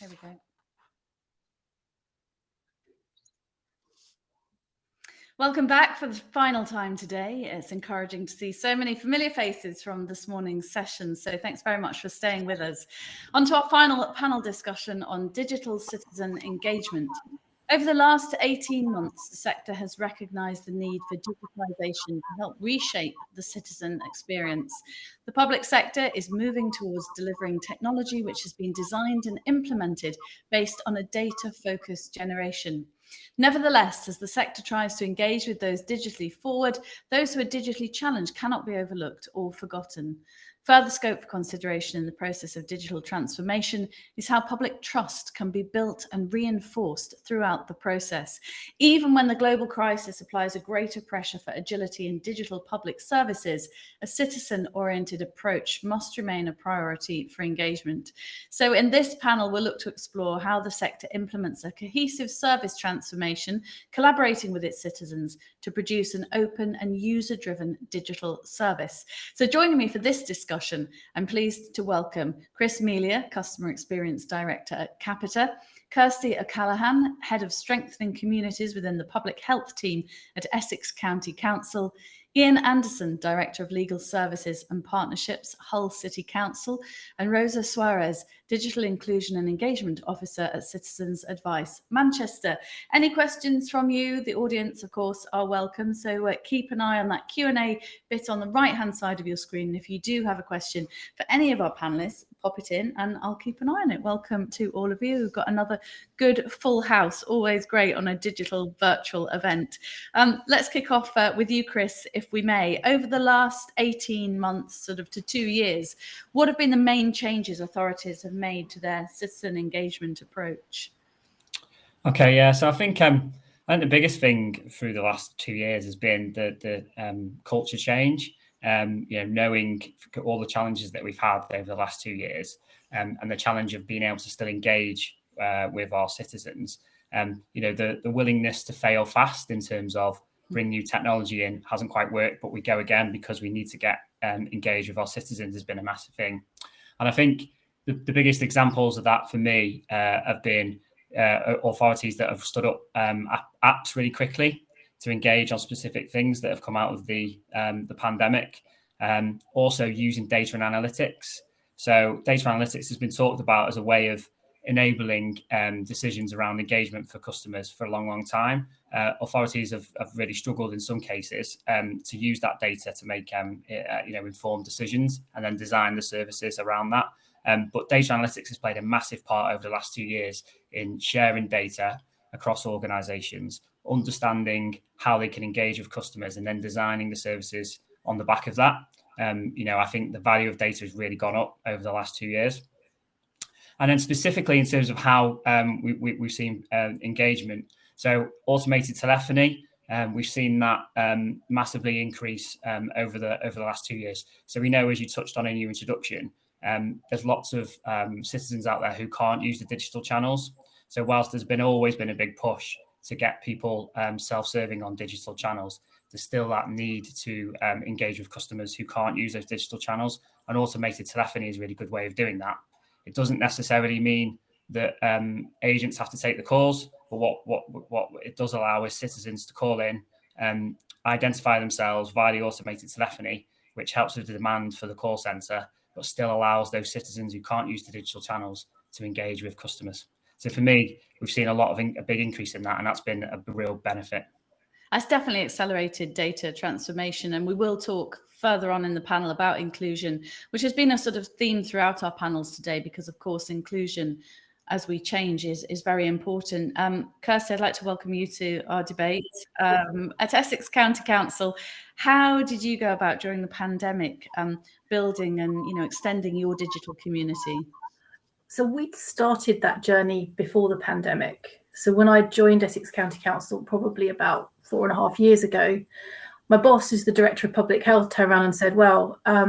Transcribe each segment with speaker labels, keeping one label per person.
Speaker 1: Here we go. Welcome back for the final time today. It's encouraging to see so many familiar faces from this morning's session. So thanks very much for staying with us. On to our final panel discussion on digital citizen engagement. Over the last 18 months, the sector has recognised the need for digitisation to help reshape the citizen experience. The public sector is moving towards delivering technology which has been designed and implemented based on a data-focused generation. Nevertheless, as the sector tries to engage with those digitally forward, those who are digitally challenged cannot be overlooked or forgotten. Further scope for consideration in the process of digital transformation is how public trust can be built and reinforced throughout the process. Even when the global crisis applies a greater pressure for agility in digital public services, a citizen-oriented approach must remain a priority for engagement. So in this panel, we'll look to explore how the sector implements a cohesive service transformation, collaborating with its citizens to produce an open and user-driven digital service. So joining me for this discussion, I'm pleased to welcome Melia, Customer Experience Director at Capita, Kirsty O'Callaghan, Head of Strengthening Communities within the Public Health Team at Essex County Council, Ian Anderson, Director of Legal Services and Partnerships, Hull City Council, and Rosa Suarez, Digital Inclusion and Engagement Officer at Citizens Advice Manchester. Any questions from you? The audience, of course, are welcome. So keep an eye on that Q&A bit on the right-hand side of your screen. If you do have a question for any of our panelists, pop it in and I'll keep an eye on it. Welcome to all of you. We've got another good full house, always great on a digital virtual event. Let's kick off with you, Chris, if we may. Over the last 18 months, sort of to 2 years, what have been the main changes authorities have made to their citizen engagement approach?
Speaker 2: Okay, yeah, so I think the biggest thing through the last 2 years has been the culture change. Knowing all the challenges that we've had over the last 2 years, and the challenge of being able to still engage with our citizens, the willingness to fail fast in terms of bring new technology in hasn't quite worked, but we go again because we need to get engaged with our citizens has been a massive thing. And I think the biggest examples of that for me have been authorities that have stood up apps really quickly to engage on specific things that have come out of the pandemic. Also using data and analytics. So data analytics has been talked about as a way of enabling decisions around engagement for customers for a long time. Authorities have really struggled in some cases to use that data to make informed decisions and then design the services around that. But data analytics has played a massive part over the last 2 years in sharing data across organisations, understanding how they can engage with customers, and then designing the services on the back of that. I think the value of data has really gone up over the last 2 years. And then specifically in terms of how we've seen engagement, so automated telephony, we've seen that massively increase over the last 2 years. So we know, as you touched on in your introduction, there's lots of citizens out there who can't use the digital channels. So whilst there's always been a big push to get people self-serving on digital channels, there's still that need to engage with customers who can't use those digital channels. And automated telephony is a really good way of doing that. It doesn't necessarily mean that agents have to take the calls, but what it does allow is citizens to call in, identify themselves via the automated telephony, which helps with the demand for the call centre, but still allows those citizens who can't use the digital channels to engage with customers. So for me, we've seen a big increase in that, and that's been a real benefit.
Speaker 1: That's definitely accelerated data transformation, and we will talk further on in the panel about inclusion, which has been a sort of theme throughout our panels today, because of course inclusion as we change is very important. Kirsty, I'd like to welcome you to our debate. At Essex County Council, how did you go about during the pandemic building and extending your digital community?
Speaker 3: So we'd started that journey before the pandemic. So when I joined Essex County Council, probably about 4.5 years ago, my boss, who's the Director of Public Health, turned around and said, well, I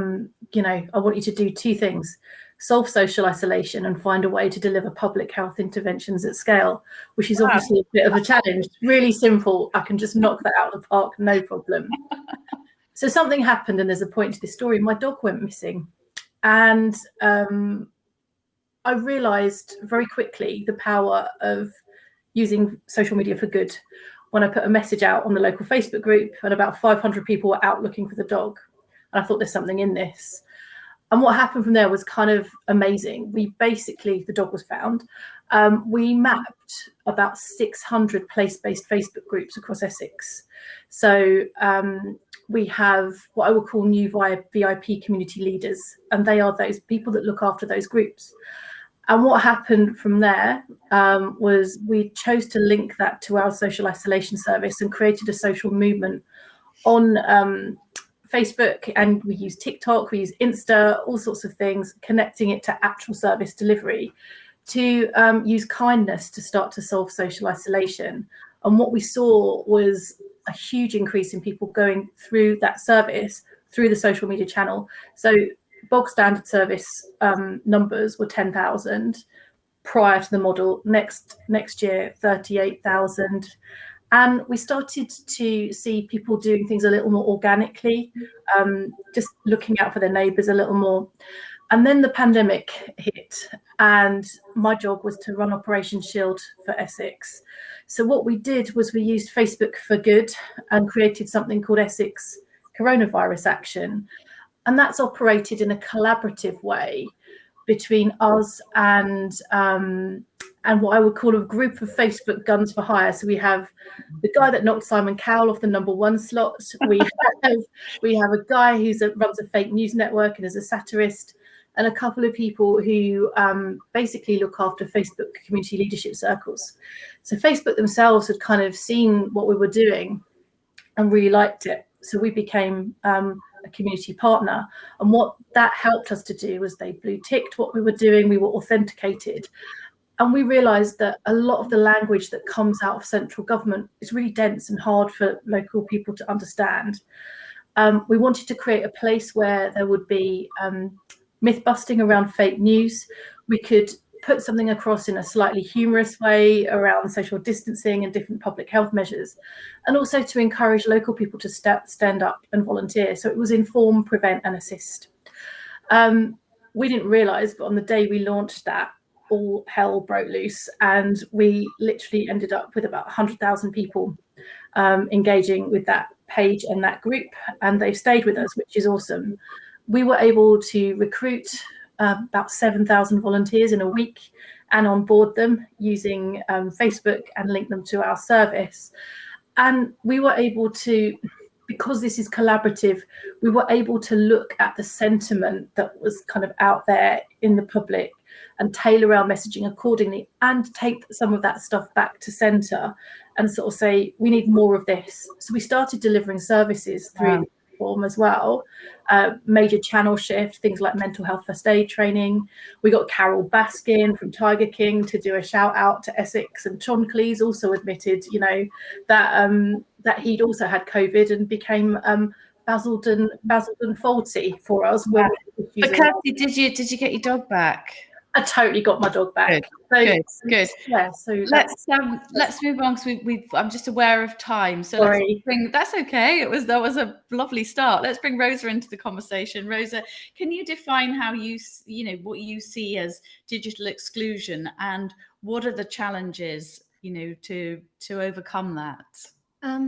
Speaker 3: want you to do 2 things: solve social isolation and find a way to deliver public health interventions at scale, which is obviously a bit of a challenge. Really simple. I can just knock that out of the park, no problem. So something happened, and there's a point to this story. My dog went missing. And I realised very quickly the power of using social media for good when I put a message out on the local Facebook group and about 500 people were out looking for the dog. And I thought there's something in this. And what happened from there was kind of amazing. The dog was found. We mapped about 600 place-based Facebook groups across Essex. So we have what I would call new VIP community leaders, and they are those people that look after those groups. And what happened from there was we chose to link that to our social isolation service and created a social movement on Facebook, and we use TikTok, we use Insta, all sorts of things, connecting it to actual service delivery to use kindness to start to solve social isolation. And what we saw was a huge increase in people going through that service through the social media channel. So bog standard service numbers were 10,000 prior to the model. Next year, 38,000. And we started to see people doing things a little more organically, just looking out for their neighbours a little more. And then the pandemic hit, and my job was to run Operation Shield for Essex. So what we did was we used Facebook for good and created something called Essex Coronavirus Action. And that's operated in a collaborative way between us and what I would call a group of Facebook guns for hire. So we have the guy that knocked Simon Cowell off the #1 slot. We have a guy who runs a fake news network and is a satirist, and a couple of people who basically look after Facebook community leadership circles. So Facebook themselves had kind of seen what we were doing and really liked it. So we became a community partner. And what that helped us to do was they blue ticked what we were doing. We were authenticated. And we realised that a lot of the language that comes out of central government is really dense and hard for local people to understand. We wanted to create a place where there would be myth busting around fake news. We could put something across in a slightly humorous way around social distancing and different public health measures, and also to encourage local people to stand up and volunteer. So it was inform, prevent and assist. We didn't realise, but on the day we launched that, all hell broke loose, and we literally ended up with about 100,000 people engaging with that page and that group, and they've stayed with us, which is awesome. We were able to recruit about 7,000 volunteers in a week and onboard them using Facebook and link them to our service. And we were able to, because this is collaborative, we were able to look at the sentiment that was kind of out there in the public and tailor our messaging accordingly, and take some of that stuff back to centre and sort of say, we need more of this. So we started delivering services through the platform as well, major channel shift, things like mental health first aid training. We got Carol Baskin from Tiger King to do a shout out to Essex, and John Cleese also admitted, you know, that he'd also had COVID and became Basildon faulty for us.
Speaker 1: But Kirsty, did you get your dog back?
Speaker 3: I totally got my dog back.
Speaker 1: Good.
Speaker 3: Yeah. So
Speaker 1: let's move on, because I'm just aware of time. So that's okay. That was a lovely start. Let's bring Rosa into the conversation. Rosa, can you define how what you see as digital exclusion, and what are the challenges to overcome that?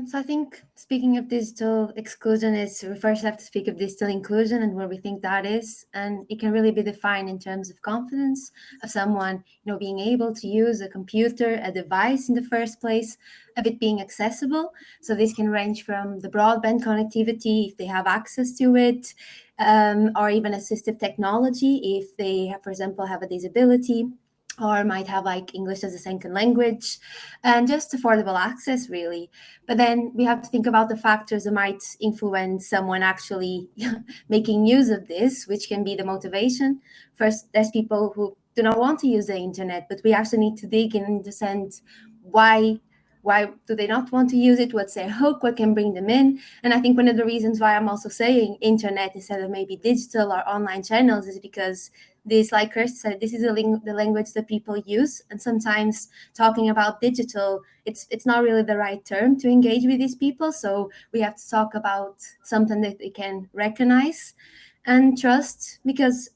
Speaker 4: So I think, speaking of digital exclusion, we first have to speak of digital inclusion and where we think that is. And it can really be defined in terms of confidence of someone, being able to use a computer, a device in the first place, of it being accessible. So this can range from the broadband connectivity, if they have access to it, or even assistive technology, if they, for example, have a disability, or might have like English as a second language, and just affordable access, really. But then we have to think about the factors that might influence someone actually making use of this, which can be the motivation. First, there's people who do not want to use the internet, but we actually need to dig in and understand why do they not want to use it? What's their hook? What can bring them in? And I think one of the reasons why I'm also saying internet instead of maybe digital or online channels is because this, like Kirsty said, this is the language that people use. And sometimes talking about digital, it's not really the right term to engage with these people. So we have to talk about something that they can recognize and trust, because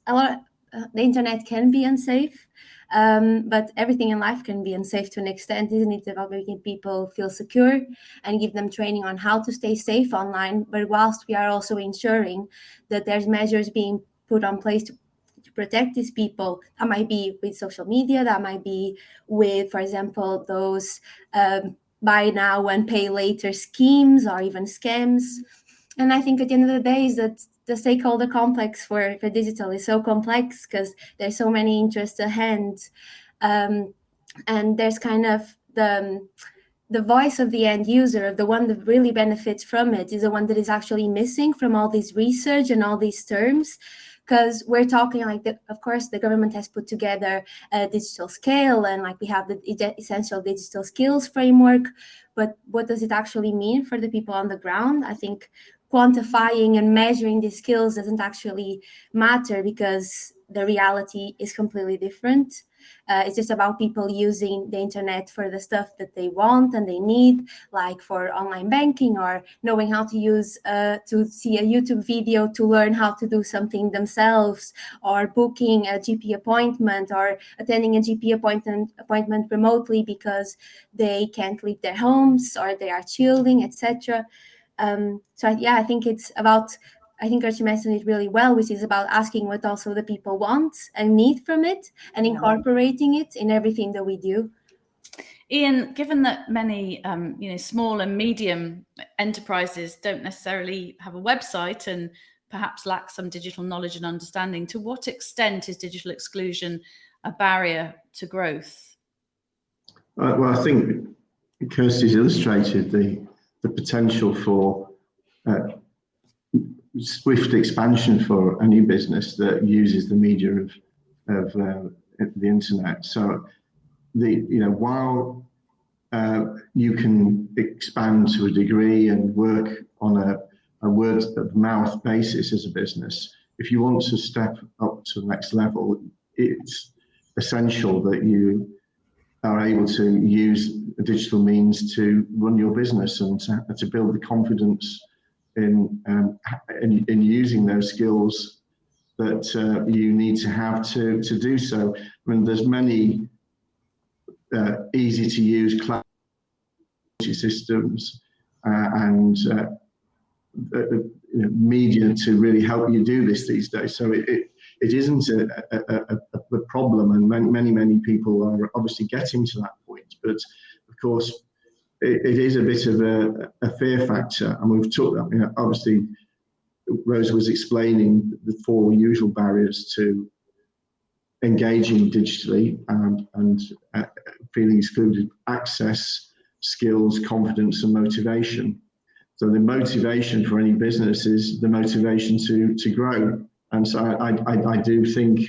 Speaker 4: the internet can be unsafe, but everything in life can be unsafe to an extent, isn't it? About making people feel secure and give them training on how to stay safe online, but whilst we are also ensuring that there's measures being put on place to protect these people. That might be with social media, that might be with, for example, those buy now and pay later schemes or even scams. And I think at the end of the day is that the stakeholder complex for digital is so complex because there's so many interests at hand. And there's kind of the voice of the end user, the one that really benefits from it, is the one that is actually missing from all this research and all these terms. Because we're talking like that, of course, the government has put together a digital scale and like we have the essential digital skills framework. But what does it actually mean for the people on the ground? I think quantifying and measuring these skills doesn't actually matter because the reality is completely different. It's just about people using the internet for the stuff that they want and they need, like for online banking or knowing how to use to see a YouTube video to learn how to do something themselves, or booking a GP appointment or attending a GP appointment remotely because they can't leave their homes or they are chilling, etc. I think it's about, I think Kirsty mentioned it really well, which is about asking what also the people want and need from it and incorporating it in everything that we do.
Speaker 1: Ian, given that many small and medium enterprises don't necessarily have a website and perhaps lack some digital knowledge and understanding, to what extent is digital exclusion a barrier to growth?
Speaker 5: Well, I think Kirsty's illustrated the potential for swift expansion for any business that uses the media of the internet. So while you can expand to a degree and work on a word of mouth basis as a business, if you want to step up to the next level, it's essential that you are able to use digital means to run your business and to build the confidence in using those skills that you need to have to do so. I mean, there's many easy to use cloud systems and media to really help you do this these days. So it isn't a problem, and many people are obviously getting to that point. But of course, it is a bit of a fear factor, and we've talked. Obviously, Rose was explaining the four usual barriers to engaging digitally and feeling excluded: access, skills, confidence, and motivation. So the motivation for any business is the motivation to grow. And so I do think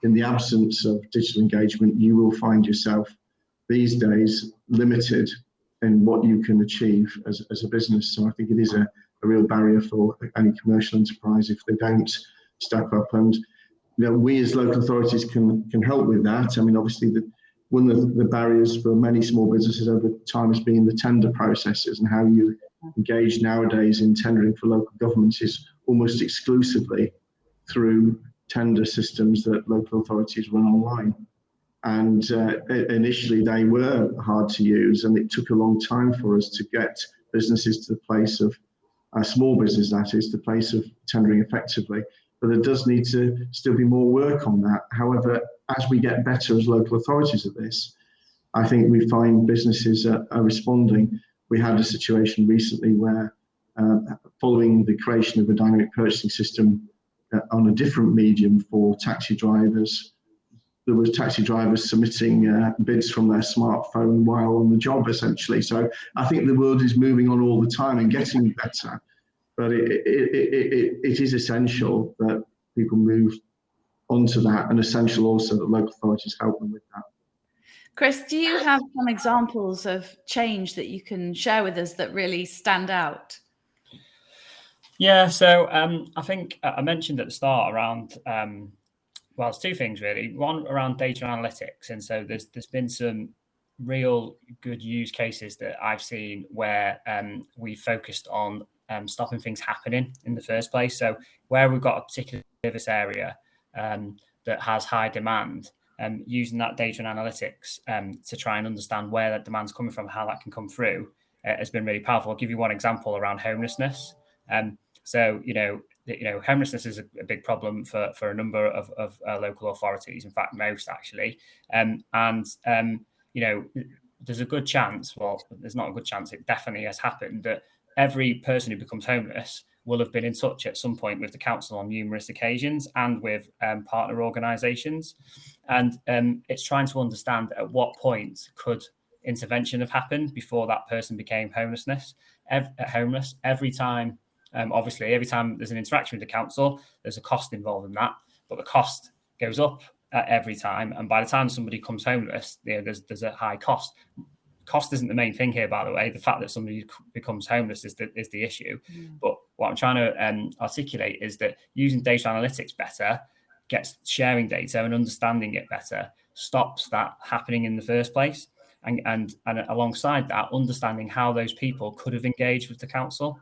Speaker 5: in the absence of digital engagement, you will find yourself these days limited in what you can achieve as a business. So I think it is a real barrier for any commercial enterprise if they don't step up. And we as local authorities can help with that. I mean, obviously, one of the barriers for many small businesses over time has been the tender processes, and how you engage nowadays in tendering for local governments is almost exclusively through tender systems that local authorities run online. And initially they were hard to use, and it took a long time for us to get businesses to the place of, small business that is, the place of tendering effectively. But there does need to still be more work on that. However, as we get better as local authorities at this, I think we find businesses are responding. We had a situation recently where, following the creation of a dynamic purchasing system on a different medium for taxi drivers, there was taxi drivers submitting bids from their smartphone while on the job, essentially. So I think the world is moving on all the time and getting better, but it is essential that people move onto that, and essential also that local authorities help them with that.
Speaker 1: Chris, do you have some examples of change that you can share with us that really stand out?
Speaker 2: Yeah, so I think I mentioned at the start around, well, it's two things really. One around data analytics, and so there's been some real good use cases that I've seen where we focused on stopping things happening in the first place. So where we've got a particular service area, that has high demand, using that data and analytics to try and understand where that demand's coming from, how that can come through, has been really powerful. I'll give you one example around homelessness. So, homelessness is a big problem for a number of local authorities, in fact, most actually. There's a good chance, well, there's not a good chance, it definitely has happened, that every person who becomes homeless will have been in touch at some point with the council on numerous occasions and with partner organisations. And it's trying to understand at what point could intervention have happened before that person became homeless. Every time, obviously, every time there's an interaction with the council, there's a cost involved in that, but the cost goes up every time. And by the time somebody comes homeless, there's a high cost. Cost isn't the main thing here, by the way. The fact that somebody becomes homeless is the issue. But what I'm trying to articulate is that using data analytics better, gets sharing data and understanding it better, stops that happening in the first place. And alongside that, understanding how those people could have engaged with the council.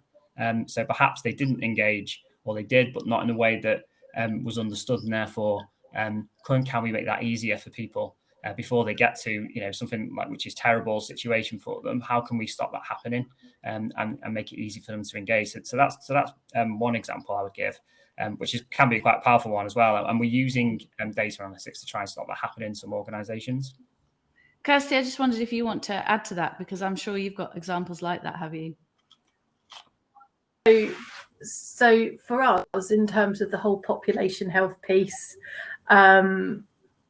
Speaker 2: So perhaps they didn't engage, or they did, but not in a way that was understood, and therefore can we make that easier for people before they get to something like which is terrible situation for them? How can we stop that happening and make it easy for them to engage? So that's one example I would give, which can be a quite powerful one as well. And we're using data analytics to try and stop that happening in some organisations.
Speaker 1: Kirsty, I just wondered if you want to add to that, because I'm sure you've got examples like that, have you?
Speaker 3: So for us, in terms of the whole population health piece,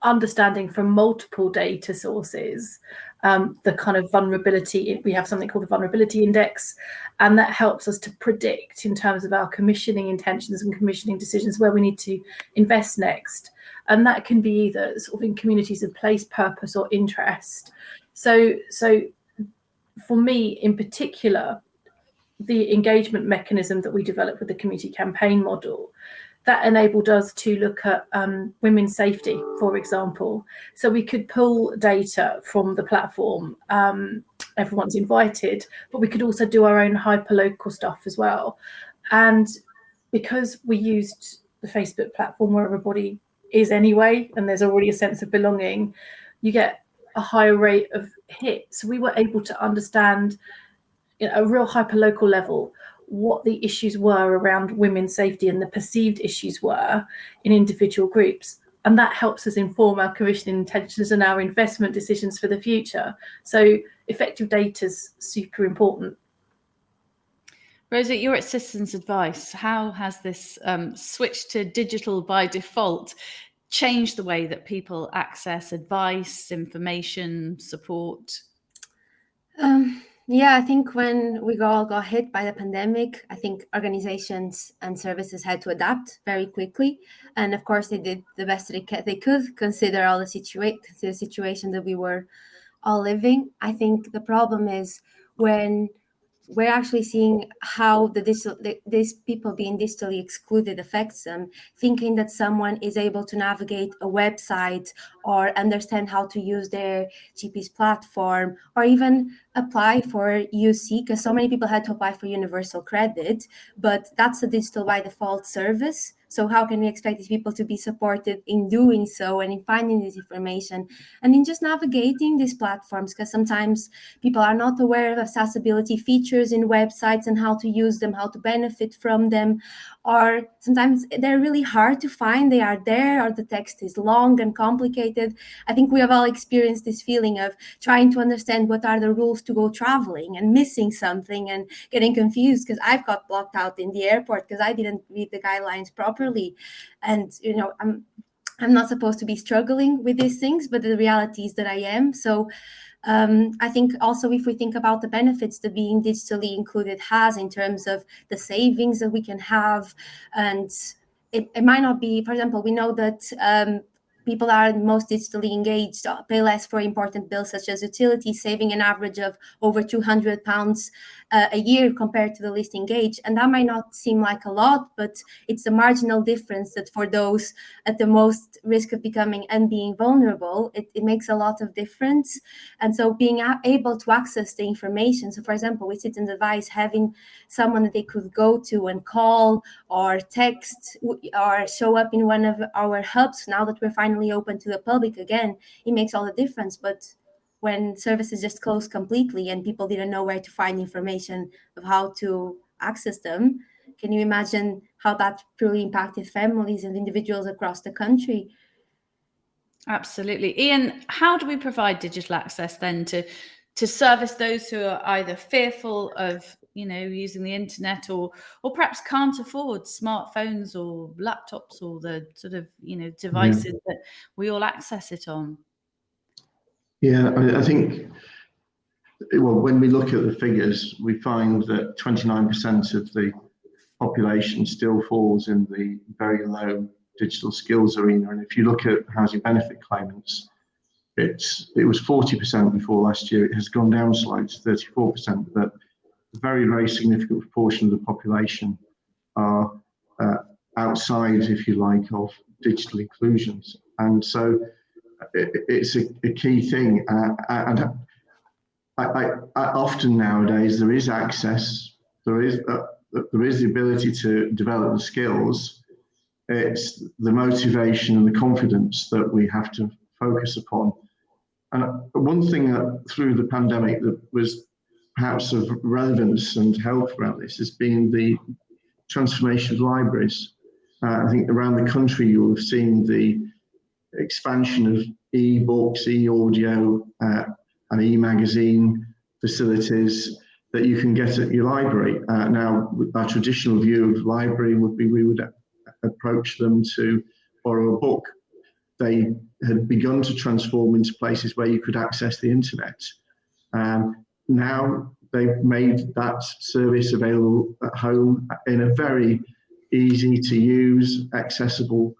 Speaker 3: understanding from multiple data sources the kind of vulnerability, we have something called the vulnerability index, and that helps us to predict in terms of our commissioning intentions and commissioning decisions where we need to invest next. And that can be either sort of in communities of place, purpose, or interest. So for me in particular, the engagement mechanism that we developed with the community campaign model, that enabled us to look at women's safety, for example. So we could pull data from the platform, everyone's invited, but we could also do our own hyperlocal stuff as well. And because we used the Facebook platform where everybody is anyway, and there's already a sense of belonging, you get a higher rate of hits. So we were able to understand at a real hyperlocal level what the issues were around women's safety and the perceived issues were in individual groups. And that helps us inform our commissioning intentions and our investment decisions for the future. So effective data is super important.
Speaker 1: Rosa, you're at Citizens Advice. How has this switch to digital by default changed the way that people access advice, information, support?
Speaker 4: Yeah, I think when we all got hit by the pandemic, I think organizations and services had to adapt very quickly. And of course, they did the best they could, consider all the situation that we were all living. I think the problem is when we're actually seeing how these people being digitally excluded affects them, thinking that someone is able to navigate a website or understand how to use their GP's platform, or even apply for UC, because so many people had to apply for universal credit, but that's a digital by default service. So how can we expect these people to be supported in doing so and in finding this information and in just navigating these platforms? Because sometimes people are not aware of accessibility features in websites and how to use them, how to benefit from them, or sometimes they're really hard to find. They are there, or the text is long and complicated. I think we have all experienced this feeling of trying to understand what are the rules to go traveling and missing something and getting confused, because I've got blocked out in the airport because I didn't read the guidelines properly. And I'm not supposed to be struggling with these things, but the reality is that I am. So I think also if we think about the benefits that being digitally included has in terms of the savings that we can have, and it might not be, for example, we know that people are most digitally engaged pay less for important bills such as utilities, saving an average of over £200 a year compared to the least engaged. And that might not seem like a lot, but it's a marginal difference that for those at the most risk of becoming and being vulnerable, it makes a lot of difference. And so being able to access the information. So for example, with Citizens Advice, having someone that they could go to and call or text or show up in one of our hubs, now that we're finally open to the public again, it makes all the difference. But when services just closed completely and people didn't know where to find information of how to access them, can you imagine how that truly impacted families and individuals across the country?
Speaker 1: Absolutely. Ian, how do we provide digital access then to service those who are either fearful of, using the internet or perhaps can't afford smartphones or laptops or the sort of, devices that we all access it on?
Speaker 5: Yeah, I think, well, when we look at the figures, we find that 29% of the population still falls in the very low digital skills arena. And if you look at housing benefit claimants, it was 40% before last year. It has gone down slightly to 34%, but a very, very significant proportion of the population are outside, if you like, of digital inclusions. And so it's a key thing. And I often nowadays there is access, there is the ability to develop the skills. It's the motivation and the confidence that we have to focus upon. And one thing that through the pandemic that was perhaps of relevance and help around this has been the transformation of libraries. I think around the country you will have seen the expansion of e-books, e-audio, and e-magazine facilities that you can get at your library. Now, our traditional view of library would be we would approach them to borrow a book. They had begun to transform into places where you could access the internet. Now they've made that service available at home in a very easy to use, accessible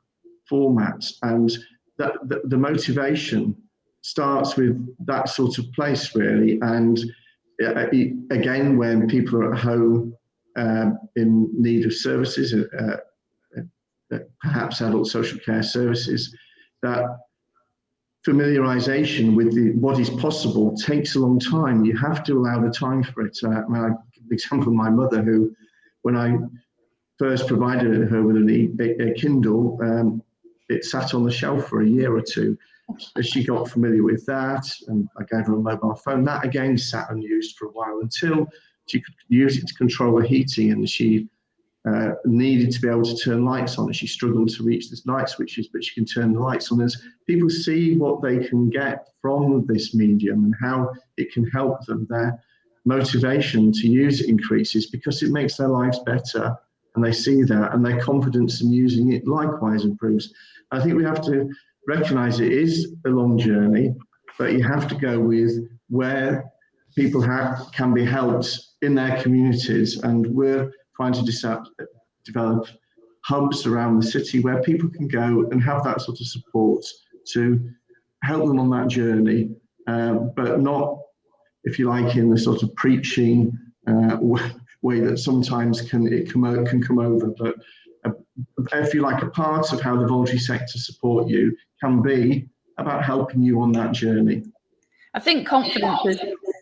Speaker 5: format. And the motivation starts with that sort of place, really. And again, when people are at home in need of services, perhaps adult social care services, that familiarization with what is possible takes a long time. You have to allow the time for it. I give the example of my mother, who, when I first provided her with a Kindle, it sat on the shelf for a year or two. As she got familiar with that, and I gave her a mobile phone, that again sat unused for a while until she could use it to control the heating, and she needed to be able to turn lights on, and she struggled to reach the light switches, but she can turn the lights on. As people see what they can get from this medium and how it can help them, their motivation to use it increases because it makes their lives better, and they see that, and their confidence in using it likewise improves. I think we have to recognise it is a long journey, but you have to go with where people can be helped in their communities, and we're trying to develop hubs around the city where people can go and have that sort of support to help them on that journey, but not, if you like, in the sort of preaching way that sometimes can come over. But if you like, a part of how the voluntary sector support you can be about helping you on that journey.
Speaker 1: I think confidence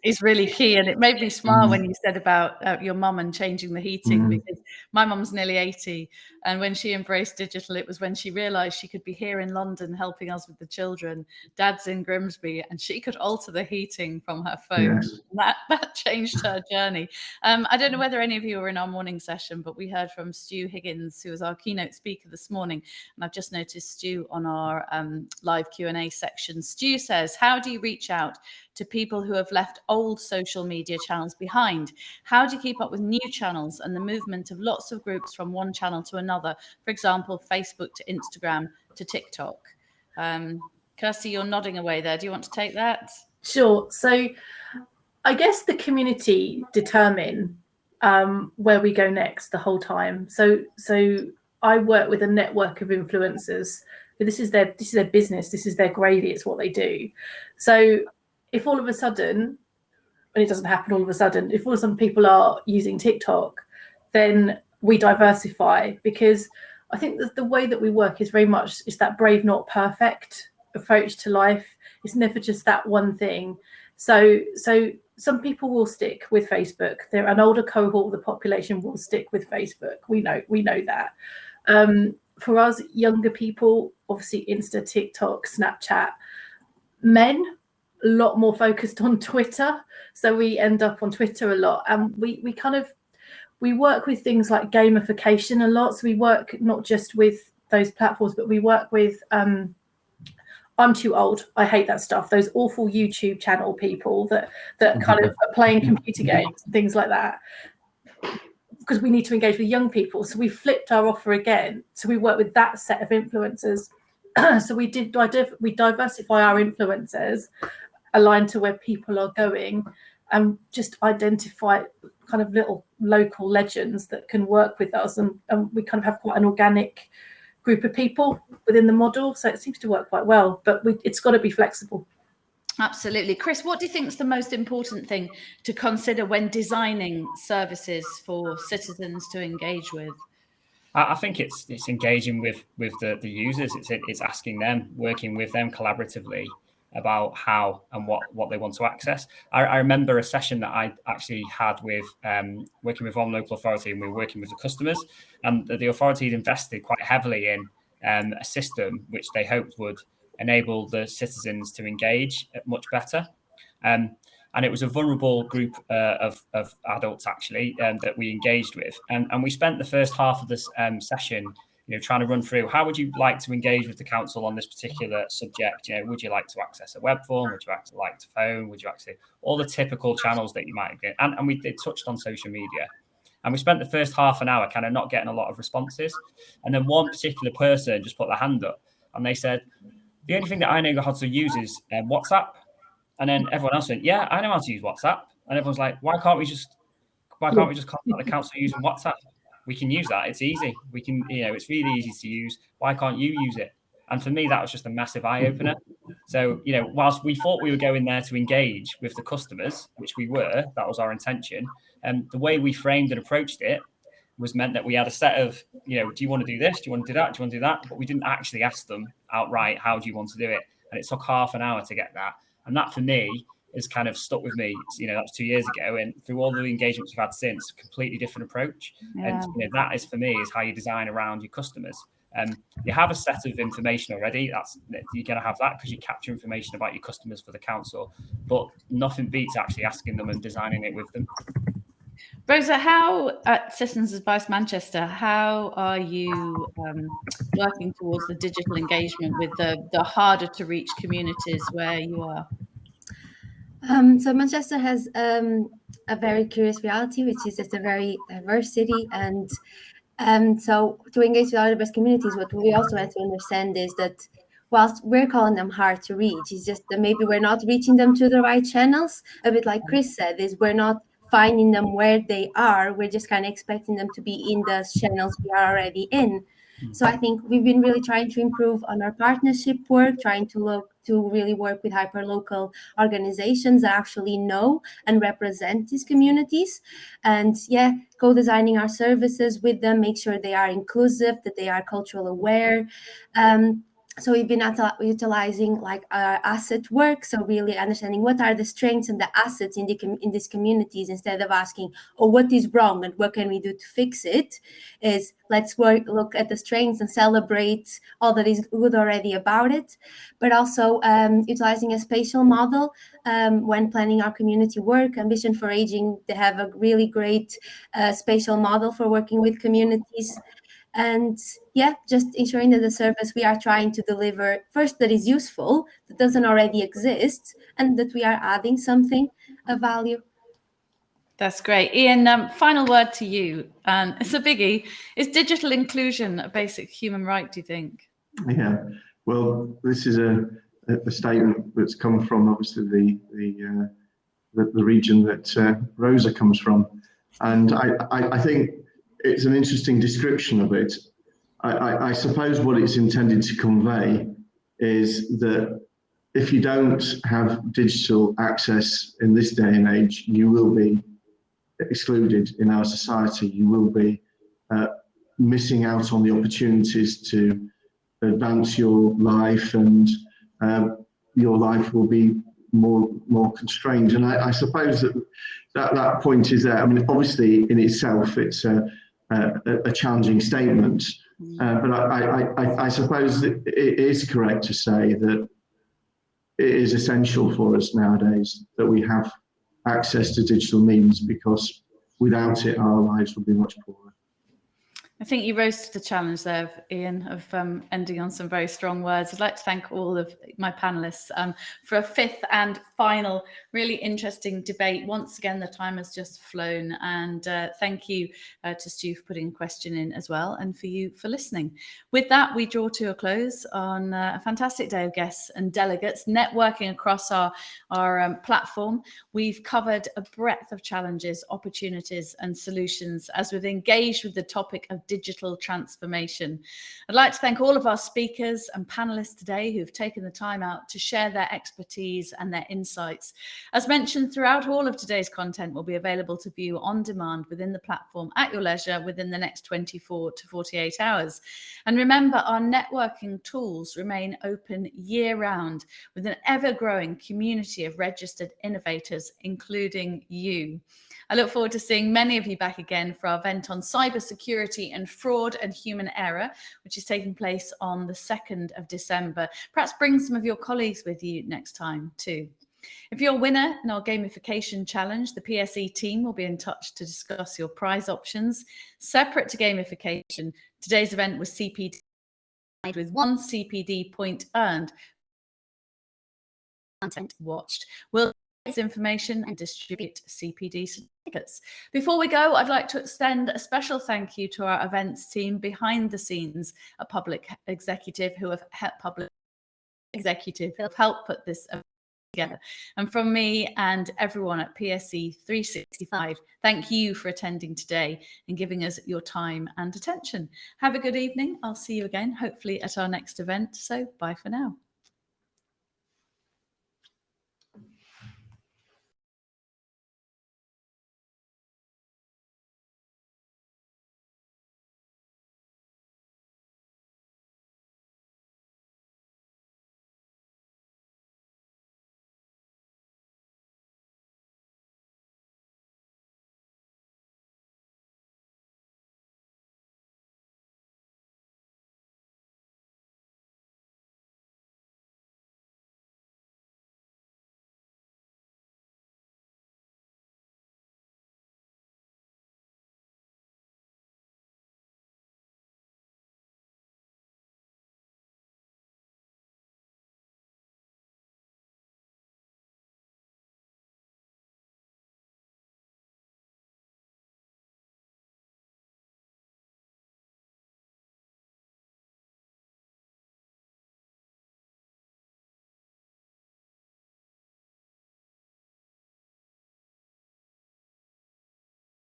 Speaker 1: is really key, and it made me smile when you said about your mum and changing the heating, because my mum's nearly 80, and when she embraced digital, it was when she realised she could be here in London helping us with the children. Dad's in Grimsby, and she could alter the heating from her phone.
Speaker 5: Yes.
Speaker 1: That changed her journey. I don't know whether any of you were in our morning session, but we heard from Stu Higgins, who was our keynote speaker this morning, and I've just noticed Stu on our live Q&A section. Stu says, how do you reach out to people who have left old social media channels behind? How do you keep up with new channels and the movement of lots of groups from one channel to another? For example, Facebook to Instagram to TikTok. Kirsty, you're nodding away there. Do you want to take that?
Speaker 3: Sure. So I guess the community determine where we go next the whole time. So I work with a network of influencers this is their business, this is their gravy, it's what they do. So if all of a sudden, and it doesn't happen all of a sudden, if all of a sudden people are using TikTok, then we diversify, because I think that the way that we work is very much is that brave, not perfect approach to life. It's never just that one thing. So some people will stick with Facebook. They're an older cohort of the population will stick with Facebook. We know that. For us younger people, obviously Insta, TikTok, Snapchat. Men, a lot more focused on Twitter. So we end up on Twitter a lot, and we work with things like gamification a lot. So we work not just with those platforms, but we work with, I'm too old, I hate that stuff. Those awful YouTube channel people that kind of are playing computer games, things like that. Because we need to engage with young people. So we flipped our offer again. So we work with that set of influencers. So we diversify our influencers, aligned to where people are going, and just identify kind of little local legends that can work with us. And we kind of have quite an organic group of people within the model. So it seems to work quite well, but it's got to be flexible.
Speaker 1: Absolutely. Chris, what do you think is the most important thing to consider when designing services for citizens to engage with?
Speaker 2: I think it's engaging with the users. It's asking them, working with them collaboratively about how and what they want to access. I remember a session that I actually had with working with one local authority, and we were working with the customers, and the authority had invested quite heavily in a system which they hoped would enable the citizens to engage much better. And it was a vulnerable group of adults, actually, that we engaged with. And we spent the first half of this session, trying to run through, how would you like to engage with the council on this particular subject? Would you like to access a web form? Would you actually like to phone? Would you actually, all the typical channels that you might get? And we touched on social media. And we spent the first half an hour kind of not getting a lot of responses. And then one particular person just put their hand up, and they said, the only thing that I know how to use is WhatsApp. And then everyone else went, yeah, I know how to use WhatsApp. And everyone's like, why can't we just contact the council using WhatsApp? We can use that. It's easy. We can, it's really easy to use. Why can't you use it? And for me, that was just a massive eye opener. So, whilst we thought we were going there to engage with the customers, which we were, that was our intention. And the way we framed and approached it was meant that we had a set of, do you want to do this? Do you want to do that? Do you want to do that? But we didn't actually ask them outright, how do you want to do it? And it took half an hour to get that. And that for me has kind of stuck with me. That was 2 years ago. And through all the engagements we've had since, completely different approach. Yeah. And that is, for me, is how you design around your customers. You have a set of information already. You're going to have that because you capture information about your customers for the council. But nothing beats actually asking them and designing it with them.
Speaker 1: Rosa, how at Citizens Advice Manchester, how are you working towards the digital engagement with the harder to reach communities where you are?
Speaker 4: So Manchester has a very curious reality, which is just a very diverse city. And so to engage with other diverse communities, what we also have to understand is that whilst we're calling them hard to reach, it's just that maybe we're not reaching them through the right channels. A bit like Chris said, is we're not finding them where they are. We're just kind of expecting them to be in the channels we are already in. So I think we've been really trying to improve on our partnership work, trying to really work with hyper-local organizations that actually know and represent these communities. And co-designing our services with them, make sure they are inclusive, that they are culturally aware. So we've been utilizing like our asset work. So really understanding what are the strengths and the assets in these communities, instead of asking, what is wrong and what can we do to fix it, is let's look at the strengths and celebrate all that is good already about it. But also utilizing a spatial model when planning our community work. Ambition for Aging, they have a really great spatial model for working with communities. And just ensuring that the service we are trying to deliver, first, that is useful, that doesn't already exist, and that we are adding something of value.
Speaker 1: That's great. Ian, final word to you. It's a biggie. Is digital inclusion a basic human right, do you think?
Speaker 5: Yeah, well, this is a statement that's come from, obviously, the region that Rosa comes from. And I think it's an interesting description of it. I suppose what it's intended to convey is that if you don't have digital access in this day and age, you will be excluded in our society. You will be missing out on the opportunities to advance your life, and your life will be more constrained. And I suppose that point is there. I mean, obviously in itself, it's a challenging statement, but I suppose that it is correct to say that it is essential for us nowadays that we have access to digital means, because without it, our lives would be much poorer.
Speaker 1: I think you rose to the challenge there, Ian, of ending on some very strong words. I'd like to thank all of my panellists for a fifth and final really interesting debate. Once again, the time has just flown, and thank you to Stu for putting a question in as well, and for you for listening. With that, we draw to a close on a fantastic day of guests and delegates networking across our platform. We've covered a breadth of challenges, opportunities and solutions as we've engaged with the topic of digital transformation. I'd like to thank all of our speakers and panelists today who've taken the time out to share their expertise and their insights. As mentioned, throughout all of today's content will be available to view on demand within the platform at your leisure within the next 24 to 48 hours. And remember, our networking tools remain open year-round with an ever-growing community of registered innovators, including you. I look forward to seeing many of you back again for our event on cybersecurity and fraud and human error, which is taking place on the 2nd of December. Perhaps bring some of your colleagues with you next time too. If you're a winner in our gamification challenge, the PSE team will be in touch to discuss your prize options. Separate to gamification, today's event was CPD with 1 CPD point earned, content watched. We'll information and distribute CPD certificates. Before we go, I'd like to extend a special thank you to our events team behind the scenes, a public executive who have helped put this together. And from me and everyone at PSE365, thank you for attending today and giving us your time and attention. Have a good evening. I'll see you again, hopefully at our next event. So bye for now.